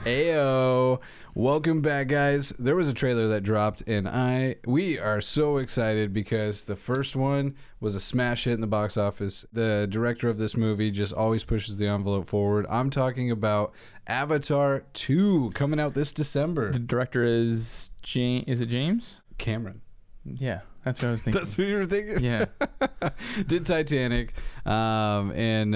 Ayo, welcome back, guys. There was a trailer that dropped, and we are so excited because the first one was a smash hit in the box office. The director of this movie just always pushes the envelope forward. I'm talking about Avatar 2 coming out this December. The director is Is it James Cameron. Yeah, that's what I was thinking. That's what you were thinking? Yeah. Did Titanic, and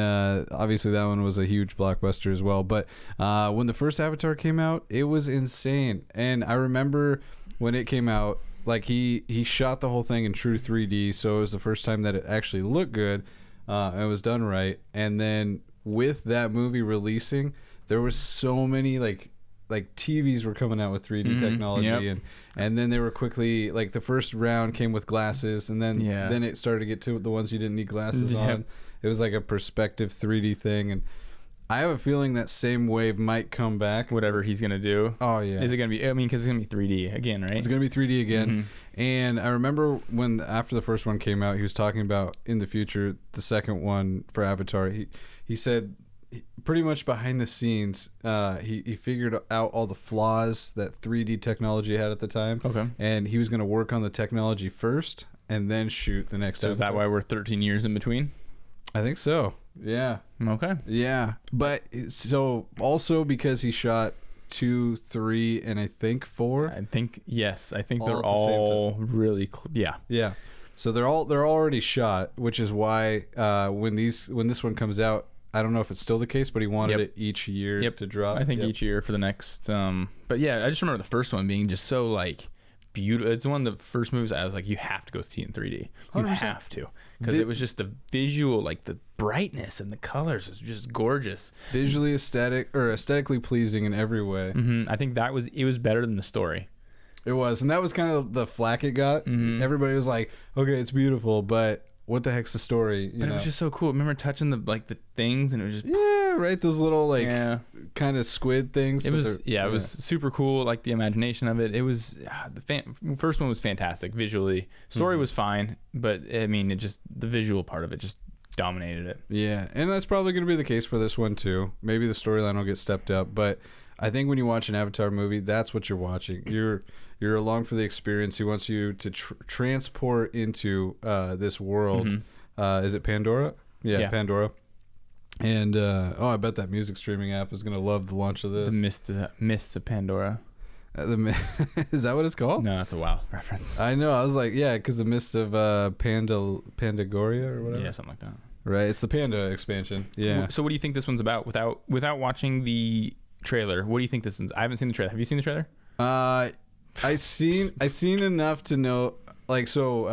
obviously that one was a huge blockbuster as well. But when the first Avatar came out, it was insane. And I remember when it came out, like he shot the whole thing in true 3D, so it was the first time that it actually looked good and it was done right. And then with that movie releasing, there was so many like TVs were coming out with 3D technology, yep. and then they were quickly, like, the first round came with glasses, and then it started to get to the ones you didn't need glasses on. It was like a perspective 3D thing, and I have a feeling that same wave might come back. Whatever he's gonna do. Oh yeah. Is it gonna be? I mean, because it's gonna be 3D again, right? It's gonna be 3D again. And I remember when after the first one came out, he was talking about in the future the second one for Avatar. He said, pretty much behind the scenes, he figured out all the flaws that 3D technology had at the time. Okay. And he was going to work on the technology first and then shoot the next. So is that why we're 13 years in between? I think so. Yeah. Okay. Yeah. But so also because he shot 2, 3, and I think 4. I think yes. I think All they're at the same all really yeah. Yeah. So they're already shot, which is why when this one comes out, I don't know if it's still the case, but he wanted it each year to drop. I think each year for the next. But yeah, I just remember the first one being just so like beautiful. It's one of the first movies I was like, you have to go see it in 3D. You 100%. have to, because it was just the visual, like the brightness and the colors was just gorgeous. Visually aesthetically pleasing in every way. I think it was better than the story. It was, and that was kind of the flack it got. Everybody was like, okay, it's beautiful, but what the heck's the story? But it was just so cool. Remember touching the things, and it was just right, those little kind of squid things. It was it was super cool. Like the imagination of it. It was the first one was fantastic visually. Story was fine, but I mean, the visual part of it just dominated it. Yeah, and that's probably going to be the case for this one too. Maybe the storyline will get stepped up, but I think when you watch an Avatar movie, that's what you're watching. You're along for the experience. He wants you to transport into this world. Is it Pandora? Yeah, Pandora. And I bet that music streaming app is going to love the launch of this. The Mist of Pandora. Is that what it's called? No, that's a WoW reference. I know. I was like, yeah, because the Mist of Pandagoria or whatever. Yeah, something like that. Right. It's the Panda expansion. Yeah. So what do you think this one's about without watching the trailer? What do you think this is? I haven't seen the trailer. Have you seen the trailer? I seen enough to know, like, so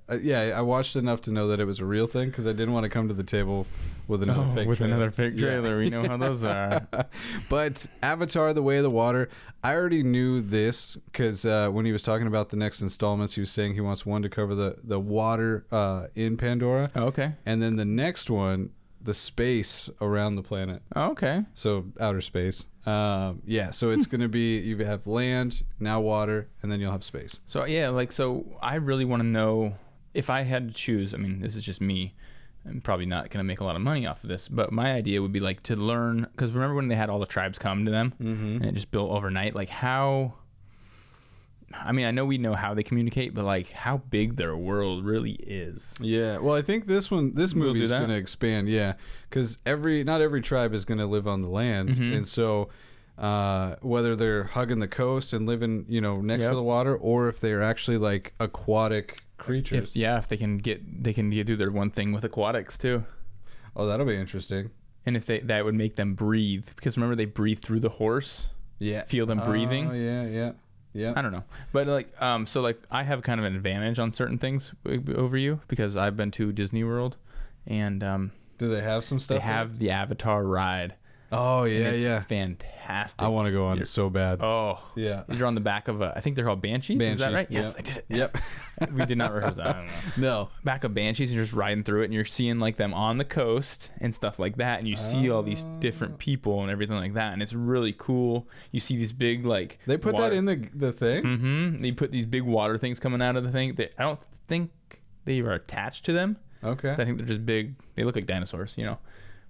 I watched enough to know that it was a real thing, because I didn't want to come to the table with another fake trailer. We know how those are. But Avatar: The Way of the Water, I already knew this because when he was talking about the next installments, he was saying he wants one to cover the water in Pandora. Oh, okay. And then the next one, the space around the planet. Oh, okay. So outer space. So it's going to be, you have land, now water, and then you'll have space. So so I really want to know, if I had to choose, I mean, this is just me, I'm probably not going to make a lot of money off of this, but my idea would be like to learn, because remember when they had all the tribes come to them and it just built overnight, like how, I mean, I know we know how they communicate, but like how big their world really is. Yeah, well, I think this movie is going to expand. Yeah, because not every tribe is going to live on the land, and so whether they're hugging the coast and living, next to the water, or if they're actually like aquatic creatures. If they can do their one thing with aquatics too. Oh, that'll be interesting. And if that would make them breathe, because remember they breathe through the horse. Yeah, feel them breathing. Oh yeah. Yeah, I don't know, but so I have kind of an advantage on certain things over you, because I've been to Disney World, and do they have some stuff? They have the Avatar ride. Oh yeah, it's fantastic. I want to go on it so bad. Oh yeah, you're on the back of I think they're called Banshees. Is that right? Yes, I did it. Yep. We did not rehearse that. I don't know. No, back of Banshees, and you're just riding through it, and you're seeing like them on the coast and stuff like that, and you see all these different people and everything like that, and it's really cool. You see these big they put that in the thing. They put these big water things coming out of the thing. I don't think they are attached to them. Okay. But I think they're just big. They look like dinosaurs,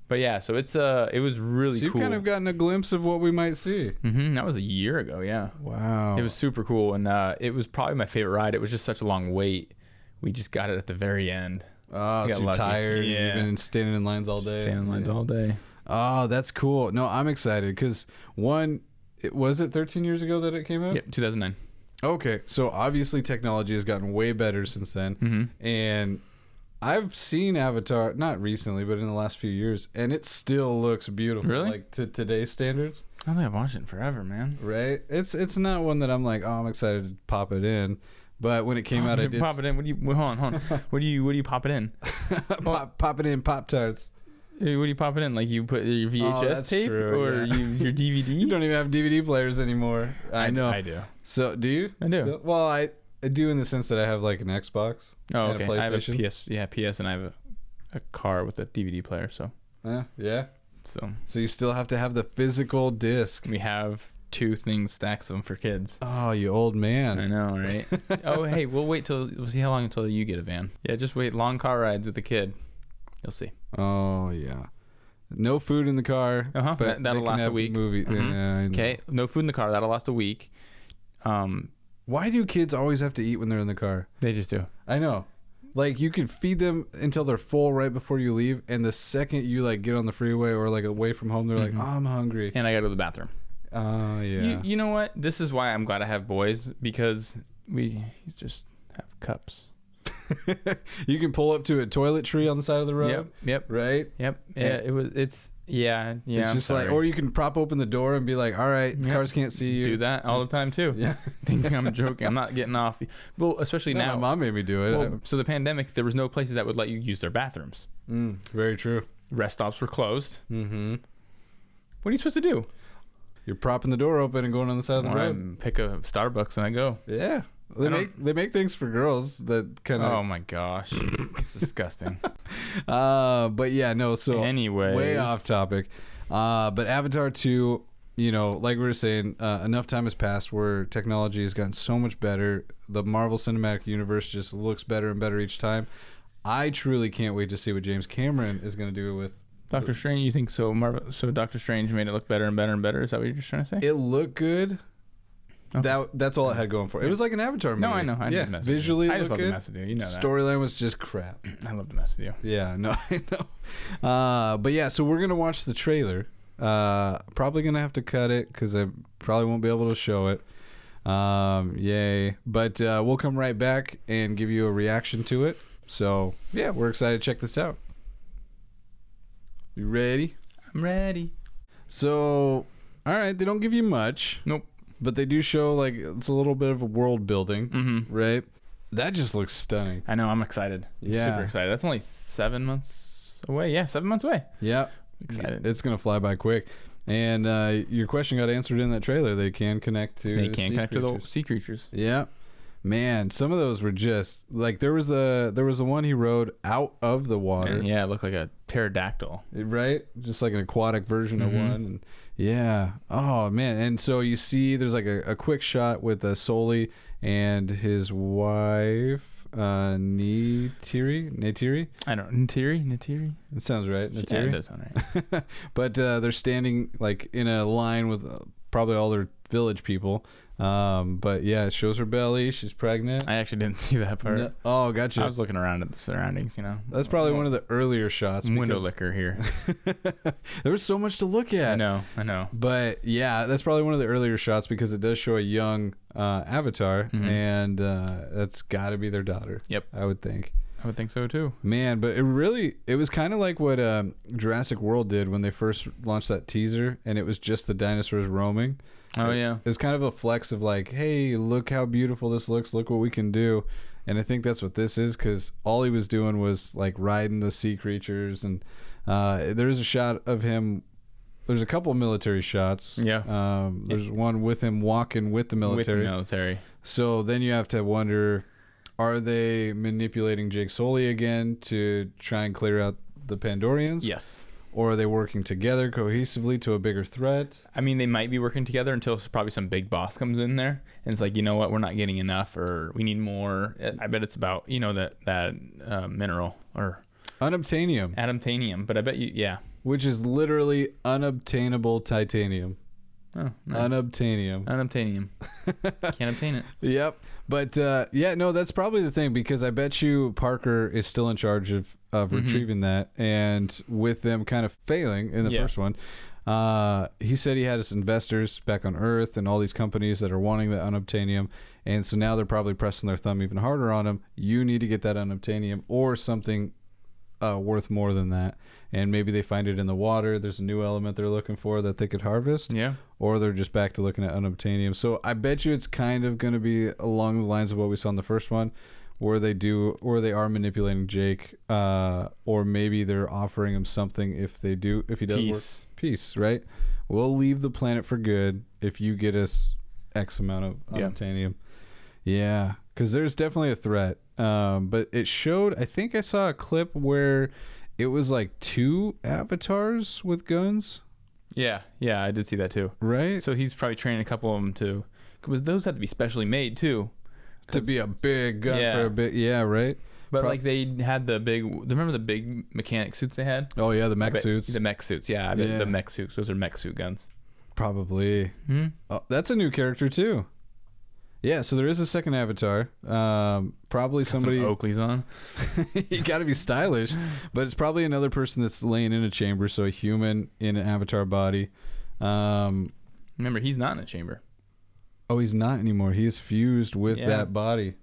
But yeah, so it was really So you've cool. kind of gotten a glimpse of what we might see. That was a year ago. Yeah. Wow. It was super cool, and it was probably my favorite ride. It was just such a long wait. We just got it at the very end. Oh, We so got you're lucky. tired. Yeah. You've been standing in lines all day. Standing in lines Yeah. all day. Oh, that's cool. No, I'm excited because was it 13 years ago that it came out? Yep, 2009. Okay, so obviously technology has gotten way better since then, and I've seen Avatar not recently, but in the last few years, and it still looks beautiful. Really? Like to today's standards, I don't think I've watched it in forever, man. right? It's not one that I'm like, oh, I'm excited to pop it in. But when it came out, I did Pop it in. What do you? Hold on. What do you pop it in? pop it in Pop Tarts. What do you pop it in? Like you put your VHS that's tape true, or yeah. your DVD? You don't even have DVD players anymore. I know. I do. So do you? I do. Still? Well, I do in the sense that I have like an Xbox. Oh, and okay. A I have a PlayStation. PS, and I have a car with a DVD player. So Yeah. So So you still have to have the physical disc. we have 2 things, stacks of them for kids. Oh, you old I man. know, right? Oh, hey, we'll see how long until you get a van. Yeah, just wait. Long car rides with a kid. You'll see. Oh yeah. No food in the car. Uh-huh. But That'll they can last a have week. Movie. Mhm. Yeah, I know. Okay, no food in the car. That'll last a week. Why do kids always have to eat when they're in the car? They just do. I know. Like you can feed them until they're full right before you leave, and the second you like get on the freeway or like away from home, they're like, "Oh, I'm hungry." And I gotta go to the bathroom. Oh yeah. You know what? This is why I'm glad I have boys, because we just have cups. You can pull up to a toiletry on the side of the road. Yep. Right. Yeah. It's It's I'm just like, sorry. or you can prop open the door and be like, "All right, Yep. cars can't see you." do that all the time too. Yeah. Thinking I'm joking. I'm not getting off. Well, especially No, now. my mom made me do it. Well, so the pandemic, there was no places that would let you use their bathrooms. Very true. Rest stops were closed. Mm-hmm. What are you supposed to do? You're propping the door open and going on the side of the Well, road. I pick a Starbucks and I go. Yeah. They I make things for girls that kind of. Oh my gosh, it's disgusting. But yeah, no. So Anyways. way off topic. But Avatar 2, you know, like we were saying, enough time has passed where technology has gotten so much better. The Marvel Cinematic Universe just looks better and better each time. I truly can't wait to see what James Cameron is going to do with. Doctor Strange, you think so? So Doctor Strange made it look better and better and better. Is that what you're just trying to say? It looked good. Okay. That's all it had going for it. It was like an Avatar movie. No, I know. I yeah, didn't mess with you. visually, I it just love looked to good. mess with you. You know that. Storyline was just crap. I love to mess with you. Yeah, no, I know. But yeah, so we're gonna watch the trailer. Probably gonna have to cut it because I probably won't be able to show it. Yay! But we'll come right back and give you a reaction to it. So yeah, we're excited to check this out. You ready? I'm ready. So, all right, they don't give you much. Nope. But they do show like it's a little bit of a world building, Mm-hmm. right? That just looks stunning. I know. I'm excited. I'm Yeah. super excited. That's only 7 months away. Yeah, 7 months away. Yeah, Excited. It's gonna fly by quick. And your question got answered in that trailer. They can connect to. They the can sea connect to the creatures. sea creatures. Yeah, man. Some of those were just like there was the one he rode out of the water, And yeah, it looked like a pterodactyl. right? Just like an aquatic version of Mhm. one. And yeah. Oh man. And so you see, there's like a quick shot with Soli and his wife, Neytiri. I don't know. Natiri? It sounds right. Yeah, it Neytiri. does sound right. But they're standing like in a line with probably all their village people. But yeah, it shows her belly. She's pregnant. I actually didn't see that part. No- oh, gotcha. I was looking around at the surroundings, you know. That's probably one of the earlier shots. window because licker here. there was so much to look at. I know. But yeah, that's probably one of the earlier shots because it does show a young Avatar, Mhm. and that's got to be their daughter. Yep. I would think. I would think so too. Man, but it was kind of like what Jurassic World did when they first launched that teaser, and it was just the dinosaurs roaming. Oh yeah. It was kind of a flex of like, hey, look how beautiful this looks. Look what we can do. And I think that's what this is, because all he was doing was like riding the sea creatures. And there's a shot of him. There's a couple of military shots. Yeah. There's one with him walking with the military. With the military. So then you have to wonder, are they manipulating Jake Sully again to try and clear out the Pandorians? Yes. Or are they working together cohesively to a bigger threat? I mean, they might be working together until probably some big boss comes in there and it's like, you know what, we're not getting enough, or we need more. I bet it's about, that mineral or Unobtainium. adamantanium. But I bet you, yeah. which is literally unobtainable titanium. Oh, nice. Unobtainium. Unobtainium. Can't obtain it. Yep. But yeah, no, that's probably the thing, because I bet you Parker is still in charge of retrieving that, and with them kind of failing in the first one, he said he had his investors back on Earth and all these companies that are wanting the unobtainium, and so now they're probably pressing their thumb even harder on him. You need to get that unobtainium or something worth more than that, and maybe they find it in the water. There's a new element they're looking for that they could harvest, or they're just back to looking at unobtainium. So I bet you it's kind of going to be along the lines of what we saw in the first one, where they are manipulating Jake, or maybe they're offering him something if he does peace, right? We'll leave the planet for good if you get us X amount of unobtainium. Yeah, because there's definitely a threat. But it showed, I think I saw a clip where it was like 2 avatars with guns. Yeah, I did see that too. Right? So he's probably training a couple of them to, because those have to be specially made too. To be a big gun for a bit. Yeah, right? But like they had remember the big mechanic suits they had? Oh yeah, the mech suits. The mech suits, yeah. The mech suits. Those are mech suit guns. Probably. Oh, that's a new character too. Yeah, so there is a second avatar. Probably somebody. Some Oakley's on. You got to be stylish, but it's probably another person that's laying in a chamber. So a human in an avatar body. Remember, he's not in a chamber. Oh, he's not anymore. He is fused with that body.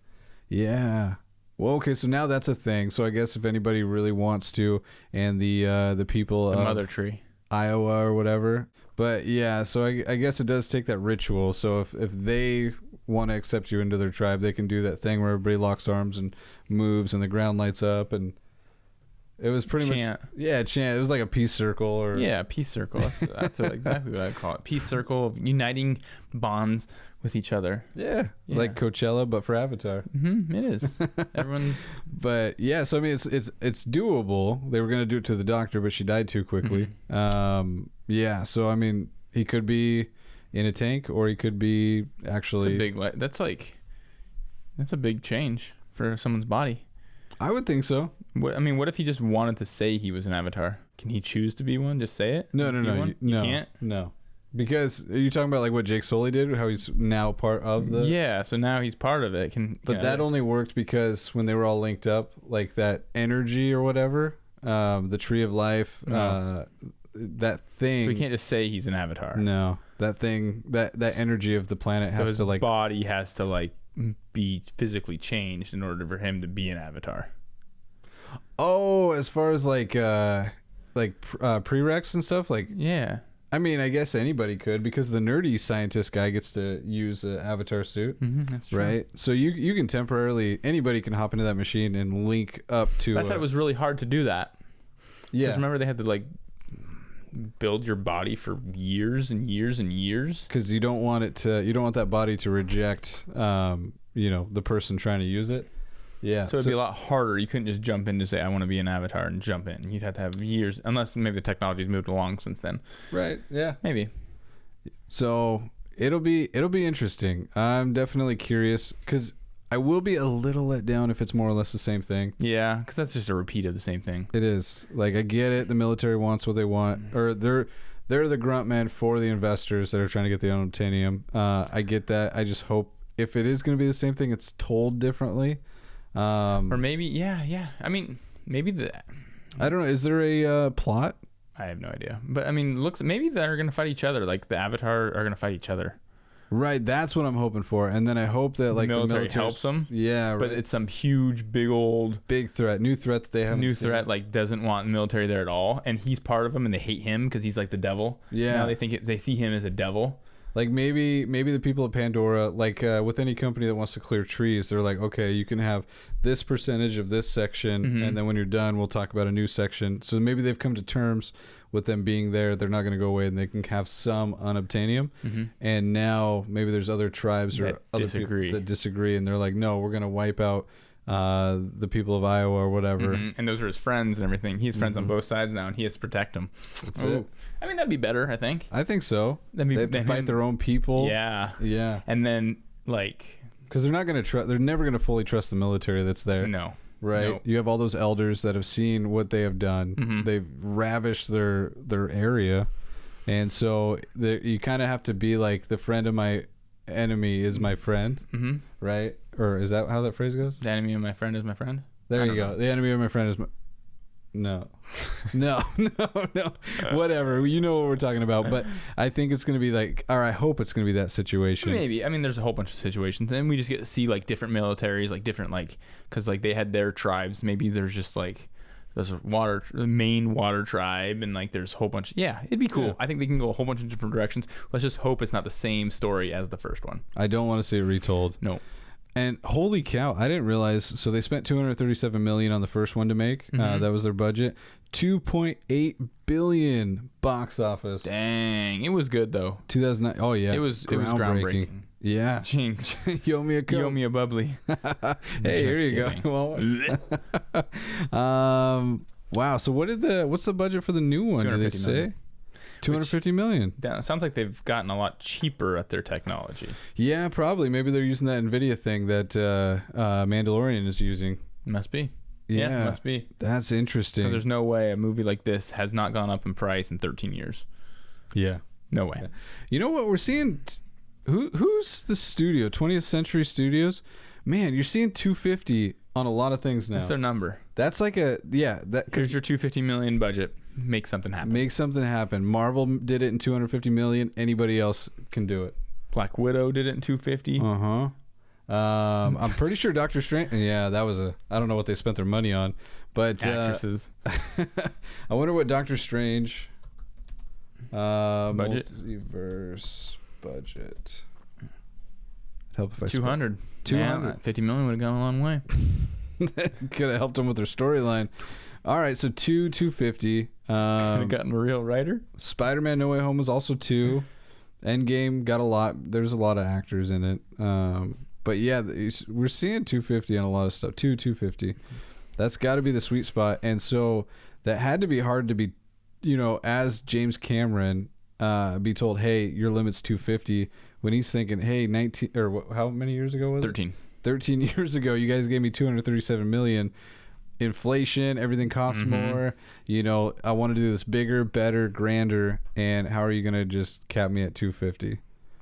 Yeah. Well, okay, so now that's a thing. So I guess if anybody really wants to, and the people the of Mother Tree, Iowa or whatever. But yeah, so I guess it does take that ritual. So if they want to accept you into their tribe, they can do that thing where everybody locks arms and moves and the ground lights up, and it was pretty much chant. It was like a peace circle, or peace circle. That's exactly what I call it. Peace circle of uniting bonds with each other. Yeah, like Coachella, but for Avatar. It is. Everyone's. But yeah, so I mean, it's doable. They were gonna do it to the doctor, but she died too quickly. Yeah, so I mean, he could be in a tank, or he could be actually. That's a big change for someone's body. I would think so. What if he just wanted to say he was an avatar? Can he choose to be one? Just say it? No. You can't? No. Because are you talking about like what Jake Sully did? How he's now part of the... Yeah, so now he's part of it. But that only worked because when they were all linked up, like that energy or whatever, the tree of life, that thing... So he can't just say he's an avatar. No. That thing, that energy of the planet has to like... So his body has to like be physically changed in order for him to be an avatar. Oh, as far as like prereqs and stuff, like... Yeah. I mean, I guess anybody could, because the nerdy scientist guy gets to use an avatar suit. That's true. Right? So you can temporarily... Anybody can hop into that machine and link up to... I thought it was really hard to do that. Yeah. Because remember, they had to like build your body for years and years and years. Because you don't want that body to reject, the person trying to use it. Yeah. So it'd be a lot harder. You couldn't just jump in to say, I want to be an avatar and jump in. You'd have to have years, unless maybe the technology's moved along since then. Right. Yeah. Maybe. So it'll be interesting. I'm definitely curious, because I will be a little let down if it's more or less the same thing. Yeah, because that's just a repeat of the same thing. It is. Like, I get it. The military wants what they want, or they're the grunt man for the investors that are trying to get the unobtainium. I get that. I just hope if it is going to be the same thing, it's told differently. Or maybe, yeah. I mean, maybe I don't know. Is there a plot? I have no idea. But I mean, maybe they're going to fight each other. Like the Avatar are going to fight each other. Right. That's what I'm hoping for. And then I hope that like the military helps them. Yeah. Right. But it's some huge, big threat. New threat that they haven't seen. Threat, like doesn't want the military there at all. And he's part of them and they hate him because he's like the devil. Yeah. Now they see him as a devil. Like maybe the people of Pandora, like with any company that wants to clear trees, they're like, okay, you can have this percentage of this section, and then when you're done, we'll talk about a new section. So maybe they've come to terms with them being there. They're not going to go away, and they can have some unobtainium. And now maybe there's other tribes or other people that disagree, and they're like, no, we're going to wipe out the people of Iowa or whatever. And those are his friends and everything. He has friends on both sides now, and he has to protect them. That's it. I mean, that'd be better, I think. I think so. They have to fight their own people. Yeah. And then, like... Because they're not going to trust... They're never going to fully trust the military that's there. No. right? No. You have all those elders that have seen what they have done. Mhm. They've ravished their area, and so you kind of have to be like, the friend of my enemy is my friend, Mm-hmm. right? Or is that how that phrase goes? The enemy of my friend is my friend. There I you don't go. know. The enemy of my friend is my... No. No. Whatever. You know what we're talking about. But I think it's going to be like, or I hope it's going to be that situation. Maybe. I mean, there's a whole bunch of situations, and we just get to see like different militaries, like different because like they had their tribes. Maybe there's just like there's the main water tribe, and like there's a whole bunch. Yeah, it'd be cool. Yeah. I think they can go a whole bunch of different directions. Let's just hope it's not the same story as the first one. I don't want to see it retold. No. And holy cow, I didn't realize. So they spent $237 million on the first one to make. Mhm. That was their budget. $2.8 billion box office. Dang, it was good though. 2009. Oh yeah, It was groundbreaking. Yeah. Jinx. You owe me a You Coke. owe me a bubbly. Just Hey, here you kidding. go. Wow. So what's the budget for the new one? Did they 250 say? million. 250 million. Damn, it sounds like they've gotten a lot cheaper at their technology. Yeah, probably. Maybe they're using that Nvidia thing that Mandalorian is using. Must be. Yeah, must be. That's interesting. Because there's no way a movie like this has not gone up in price in 13 years. Yeah. No way. Yeah. You know what we're seeing? Who's the studio? 20th Century Studios. Man, you're seeing 250 on a lot of things now. That's their number. That's like that Here's your $250 million budget. Make something happen. make something happen. Marvel did it in 250 million. Anybody else can do it. Black Widow did it in 250. I'm pretty sure Doctor Strange. Yeah, that was I don't know what they spent their money on, but Actresses. I wonder what Doctor Strange Budget? multiverse budget. Help if I 200. 200. Man, $50 million would have gone a long way. could have helped them with their storyline. All right, so 250. Could have gotten a real writer. Spider-Man: No Way Home was also 2. Endgame got a lot. There's a lot of actors in it. But yeah, we're seeing 250 on a lot of stuff. 250. That's got to be the sweet spot. And so that had to be hard to be, as James Cameron be told, hey, your limit's 250, when he's thinking, hey, 19 or how many years ago was 13. it? 13 years ago, you guys gave me 237 million. Inflation, everything costs more. I want to do this bigger, better, grander, and how are you going to just cap me at 250?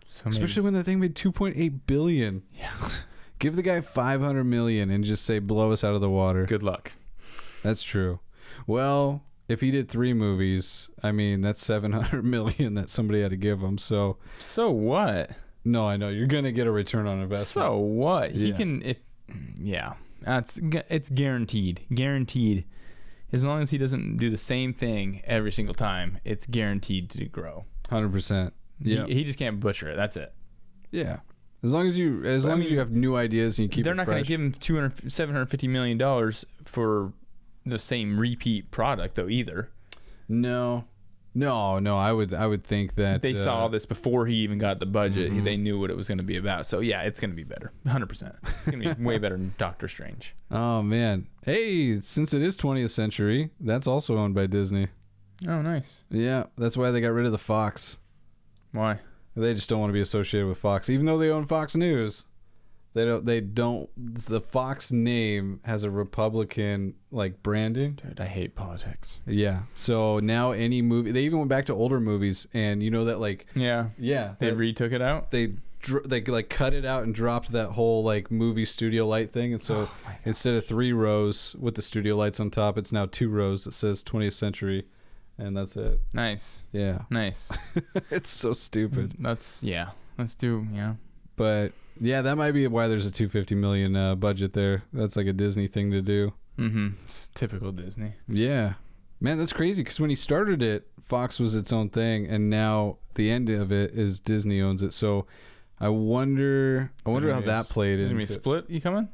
So Especially when the thing made 2.8 billion. Yeah. Give the guy 500 million and just say blow us out of the water. Good luck. That's true. Well, if he did 3 movies, I mean, that's 700 million that somebody had to give him. So what? no, I know you're going to get a return on investment. So what? He Yeah. can it's guaranteed. As long as he doesn't do the same thing every single time, it's guaranteed to grow. 100%. Yeah. He just can't butcher it. That's it. Yeah. As long as you have new ideas and you keep They're it not going to fresh. give him $750 million for the same repeat product though either. No. I would think that They saw this before he even got the budget. They knew what it was going to be about. So yeah, it's going to be better. 100%. It's going to be way better than Doctor Strange. Oh man. Hey, since it is 20th Century, that's also owned by Disney. Oh, nice. Yeah, that's why they got rid of the Fox. Why? They just don't want to be associated with Fox, even though they own Fox News. They don't. The Fox name has a Republican branding. Dude, I hate politics. Yeah. So now any movie, they even went back to older movies, and that Yeah. They retook it out? they cut it out and dropped that whole movie studio light thing, and so instead of 3 rows with the studio lights on top, it's now 2 rows that says 20th Century, and that's it. Nice. Yeah. Nice. It's so stupid. Let's do. But yeah, that might be why there's a 250 million budget there. That's like a Disney thing to do. It's typical Disney. Yeah, man, that's crazy. Because when he started it, Fox was its own thing, and now the end of it is Disney owns it. So I wonder how that played Is it into. gonna be split? You coming?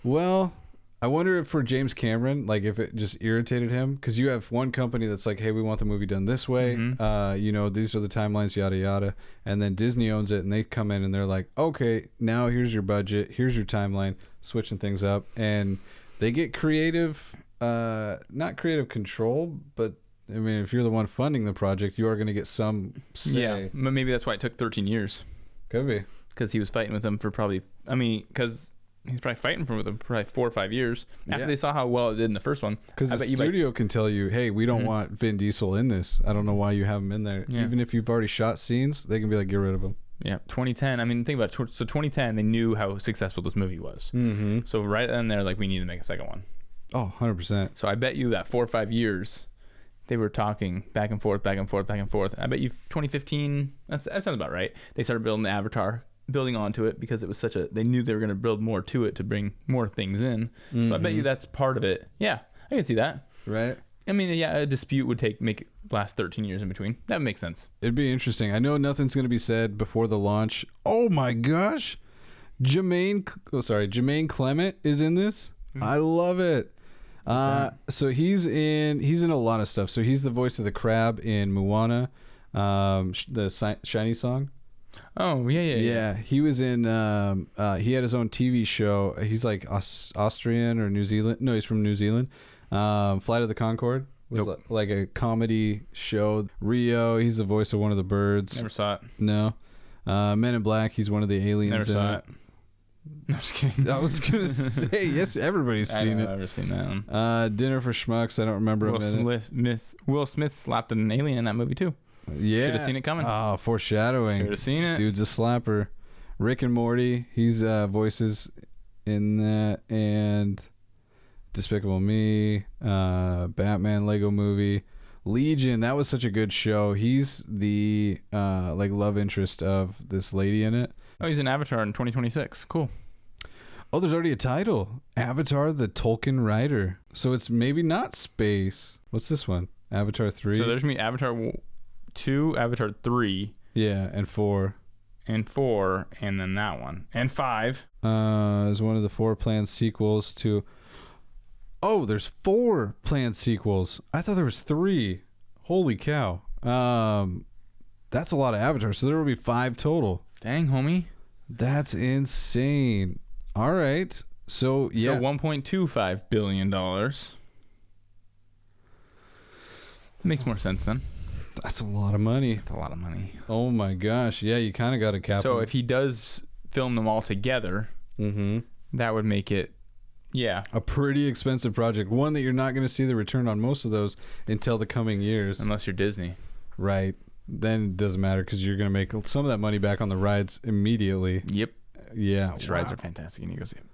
Well, I wonder if for James Cameron, if it just irritated him, because you have one company that's like, hey, we want the movie done this way. These are the timelines, yada yada, and then Disney owns it, and they come in and they're like, okay, now here's your budget, here's your timeline, switching things up, and they get creative, not creative control, but I mean, if you're the one funding the project, you are going to get some say. Yeah, maybe that's why it took 13 years. Could be. Because he was fighting with them for probably. I mean, because he's probably fighting for them probably 4 or 5 years after Yeah. they saw how well it did in the first one. Because I the bet you, like- studio can tell you, hey, we don't want Vin Diesel in this. I don't know why you have him in there. Yeah. Even if you've already shot scenes, they can be like, get rid of him. Yeah, 2010. I mean, think about it. So 2010, they knew how successful this movie was. Mm-hmm. So right then they're like, we need to make a second one. Oh, 100%. So I bet you that 4 or 5 years, they were talking back and forth, back and forth, back and forth. I bet you 2015, that sounds about right. They started building the Avatar, building onto it because it was they knew they were going to build more to it to bring more things in. So I bet you that's part of it. Yeah, I can see that. Right? I mean, yeah, a dispute would make it last 13 years in between. That would make sense. It'd be interesting. I know nothing's going to be said before the launch. Oh my gosh. Jermaine Clement is in this. I love it. So he's in a lot of stuff. So he's the voice of the crab in Moana, the Shiny song. Oh, yeah. Yeah, he was in. He had his own TV show. He's like Austrian or New Zealand. No, he's from New Zealand. Flight of the Conchord was like a comedy show. Rio, he's the voice of one of the birds. Never saw it. No. Men in Black, he's one of the aliens. Never saw it. No, I'm just kidding. I was gonna say yes. Everybody's seen I've it. never seen that one. Dinner for Schmucks. I don't remember. Will Smith slapped an alien in that movie too. Yeah, Should have seen it coming. Oh, foreshadowing. Should have seen it. Dude's a slapper. Rick and Morty. He's voices in that, and Despicable Me, Batman, Lego Movie, Legion. That was such a good show. He's the like love interest of this lady in it. Oh, he's in Avatar in 2026. Cool. Oh, there's already a title. Avatar, the Tolkien Rider. So it's maybe not space. What's this one? Avatar 3? So there's me Avatar 2, Avatar 3, Yeah, and 4. and 4, and then that one. And 5. Is one of the 4 planned sequels to... Oh, there's 4 planned sequels. I thought there was 3. Holy cow. That's a lot of Avatar. So there will be 5 total. Dang, homie. That's insane. All right. So, yeah. So $1.25 billion. Makes more sense then. That's a lot of money. That's a lot of money. Oh, my gosh. Yeah, you kind of got to cap So them. if he does film them all together, Mm-hmm. that would make it, yeah. A pretty expensive project. One that you're not going to see the return on most of those until the coming years. Unless you're Disney. Right. Then it doesn't matter because you're going to make some of that money back on the rides immediately. Yep. Yeah. These rides are fantastic. You need to go see it.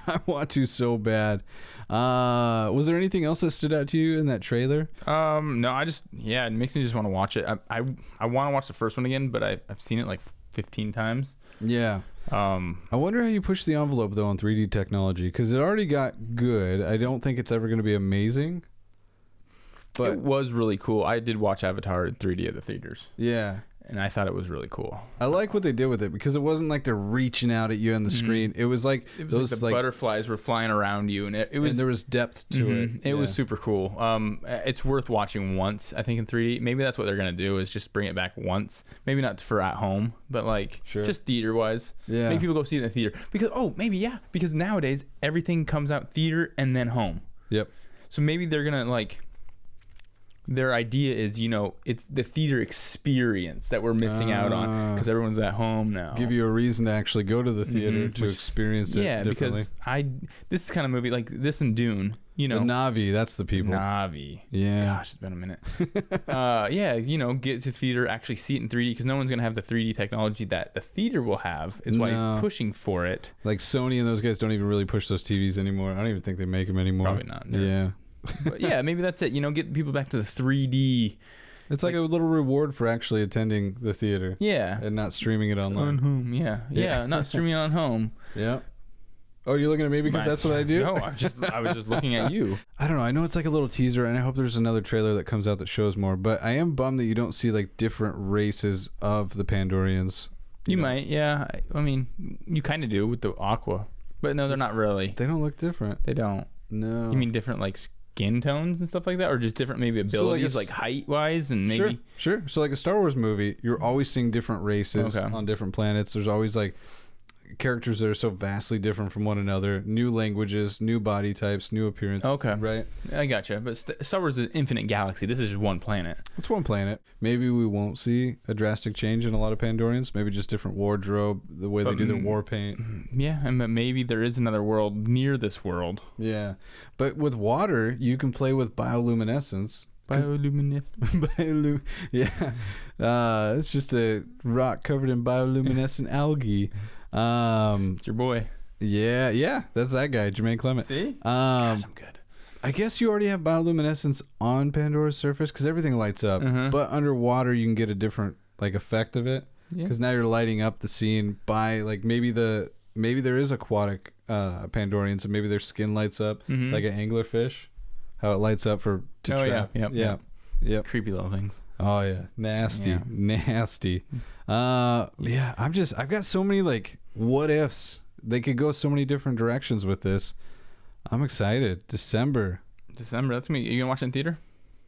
I want to so bad. Was there anything else that stood out to you in that trailer? No, it makes me just want to watch it. I want to watch the first one again, but I've seen it like 15 times. Yeah. I wonder how you push the envelope though on 3D technology because it already got good. I don't think it's ever going to be amazing. But It was really cool. I did watch Avatar in 3D at the theaters, yeah, and I thought it was really cool. I like what they did with it because it wasn't like they're reaching out at you on the screen. It was like those like the butterflies were flying around you, and it was and there was depth to it. It was super cool. It's worth watching once, I think, in 3D. Maybe that's what they're gonna do is just bring it back once. Maybe not for at home, but like just theater wise. Yeah. Make people go see it in the theater because nowadays everything comes out theater and then home. Yep. So maybe they're gonna like. Their idea is, it's the theater experience that we're missing out on because everyone's at home now. Give you a reason to actually go to the theater to experience it differently. because this kind of movie like this and Dune, The Na'vi, that's the people. Na'vi. Yeah. Gosh, it's been a minute. Get to theater, actually see it in 3D because no one's going to have the 3D technology that the theater will have is why No. he's pushing for it. Like Sony and those guys don't even really push those TVs anymore. I don't even think they make them anymore. Probably not. No. Yeah. But yeah, maybe that's it. Get people back to the 3D. It's like a little reward for actually attending the theater. Yeah. And not streaming it online. On home. Yeah. Not streaming it on home. Yeah. Oh, you're looking at me because that's what I do? No, I was just looking at you. I don't know. I know it's like a little teaser, and I hope there's another trailer that comes out that shows more. But I am bummed that you don't see like different races of the Pandorians. You might, yeah. I mean, you kind of do with the Aqua, but no, they're not really. They don't look different. They don't. No. You mean different like skin tones and stuff like that, or just different maybe abilities like height wise and maybe? Sure. So like a Star Wars movie, you're always seeing different races Okay. on different planets. There's always like characters that are so vastly different from one another, new languages, new body types, new appearance. Okay. Right? I gotcha. But Star Wars is an infinite galaxy. This is just one planet. It's one planet. Maybe we won't see a drastic change in a lot of Pandorians. Maybe just different wardrobe, the way they do their war paint. Yeah, and maybe there is another world near this world. Yeah. But with water, you can play with bioluminescence. Bioluminescent. Yeah. It's just a rock covered in bioluminescent algae. It's your boy. Yeah. That's that guy, Jermaine Clement. See? Gosh, I'm good. I guess you already have bioluminescence on Pandora's surface because everything lights up. Uh-huh. But underwater, you can get a different like effect of it because now you're lighting up the scene by like maybe there is aquatic Pandorians and maybe their skin lights up like an anglerfish, how it lights up to trap. Yep. Creepy little things. Oh yeah, nasty. I've got so many like what ifs. They could go so many different directions with this. I'm excited. December. That's me. You gonna watch it in theater?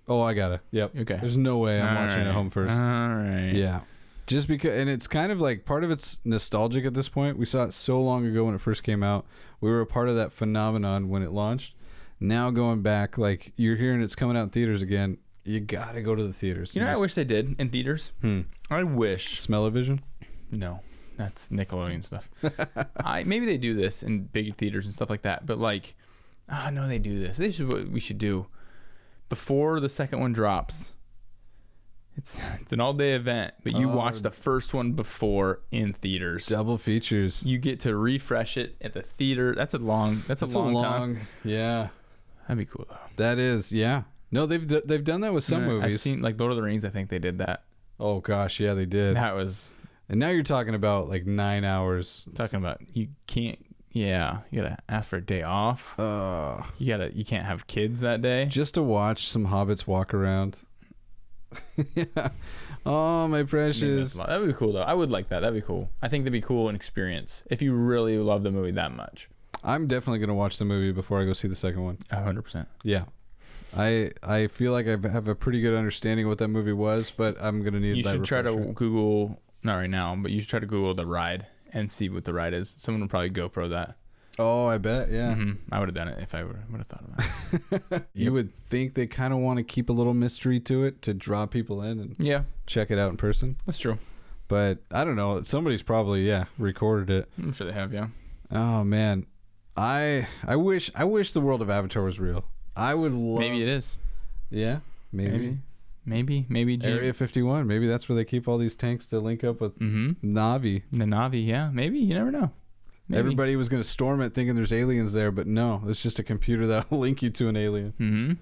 Oh, I gotta. Yep. Okay. There's no way I'm watching it at home first. All right. Yeah. Just because, and it's kind of like part of it's nostalgic at this point. We saw it so long ago when it first came out. We were a part of that phenomenon when it launched. Now going back, like you're hearing it's coming out in theaters again. You gotta go to the theaters. You know, I wish they did in theaters. I wish. Smell-o-vision? No, that's Nickelodeon stuff. Maybe they do this in big theaters and stuff like that. But like, no, they do this. This is what we should do before the second one drops. It's an all-day event, but you watch the first one before in theaters. Double features. You get to refresh it at the theater. That's a long time. Yeah. That'd be cool though. That is, yeah. No, they've done that with some movies. I've seen like Lord of the Rings. I think they did that. Oh gosh, yeah, they did. That was. And now you're talking about like 9 hours. Talking about you can't. Yeah, you gotta ask for a day off. You can't have kids that day. Just to watch some hobbits walk around. Yeah. Oh, my precious. That'd be cool though. I would like that. That'd be cool. I think that'd be cool an experience if you really love the movie that much. I'm definitely gonna watch the movie before I go see the second one. 100%. Yeah. I feel like I have a pretty good understanding of what that movie was, but I'm gonna need. You that should try to refresher. Google, not right now, but you should try to Google the ride and see what the ride is. Someone would probably GoPro that. Oh, I bet. Yeah. I would have done it if I would have thought about it. You would think they kind of want to keep a little mystery to it to draw people in and check it out in person. That's true. But I don't know. Somebody's probably recorded it. I'm sure they have. Yeah. Oh man, I wish the world of Avatar was real. I would love. Maybe it is. Yeah. Maybe. Area 51. Maybe that's where they keep all these tanks to link up with Na'vi. The Na'vi. Yeah. Maybe. You never know. Maybe. Everybody was going to storm it thinking there's aliens there, but no, it's just a computer that'll link you to an alien.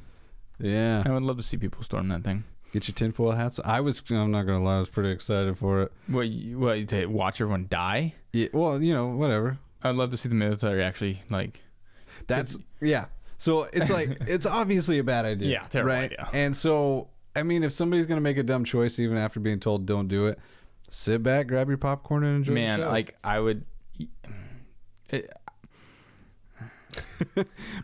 Yeah. I would love to see people storm that thing. Get your tinfoil hats. I'm not going to lie, I was pretty excited for it. What to watch everyone die? Yeah, well, whatever. I'd love to see the military actually like. That's, yeah. So it's like, it's obviously a bad idea. Yeah, terrible right? idea. And so, I mean, if somebody's going to make a dumb choice, even after being told don't do it, sit back, grab your popcorn, and enjoy the show. Like, I would.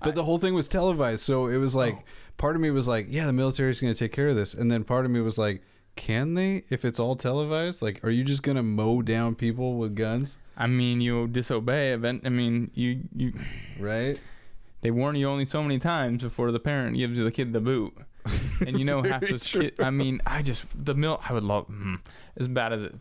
But the whole thing was televised, so it was like part of me was like, yeah, the military's going to take care of this, and then part of me was like, can they if it's all televised? Like, are you just going to mow down people with guns? I mean, you disobey event. I mean, you right? They warn you only so many times before the parent gives the kid the boot. And half those kids. I mean, I would love, as bad as it,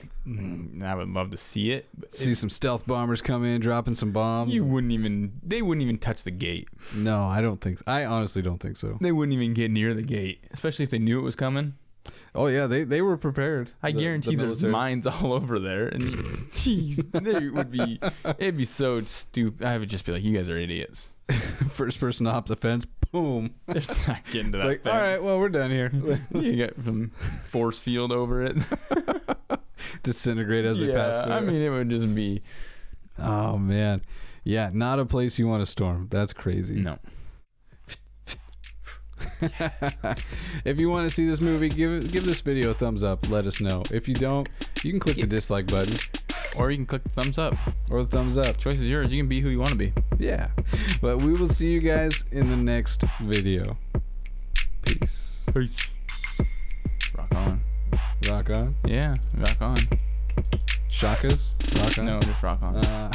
I would love to see it. See some stealth bombers come in, dropping some bombs. They wouldn't even touch the gate. No, I don't think so. I honestly don't think so. They wouldn't even get near the gate, especially if they knew it was coming. Oh yeah, they were prepared. I guarantee there's mines all over there, and jeez, it'd be so stupid. I would just be like, you guys are idiots. First person to hop the fence, boom. There's not getting to that like, fence. All right, well, we're done here. You get some force field over it. Disintegrate as they pass through. I mean, it would just be. Oh man, yeah, not a place you want to storm. That's crazy. No. If you want to see this movie, give this video a thumbs up. Let us know. If you don't, you can click the dislike button. Or you can click the thumbs up. Or the thumbs up. Choice is yours. You can be who you want to be. Yeah. But we will see you guys in the next video. Peace. Rock on. Rock on? Yeah, rock on. Shakas? Rock on? No, just rock on.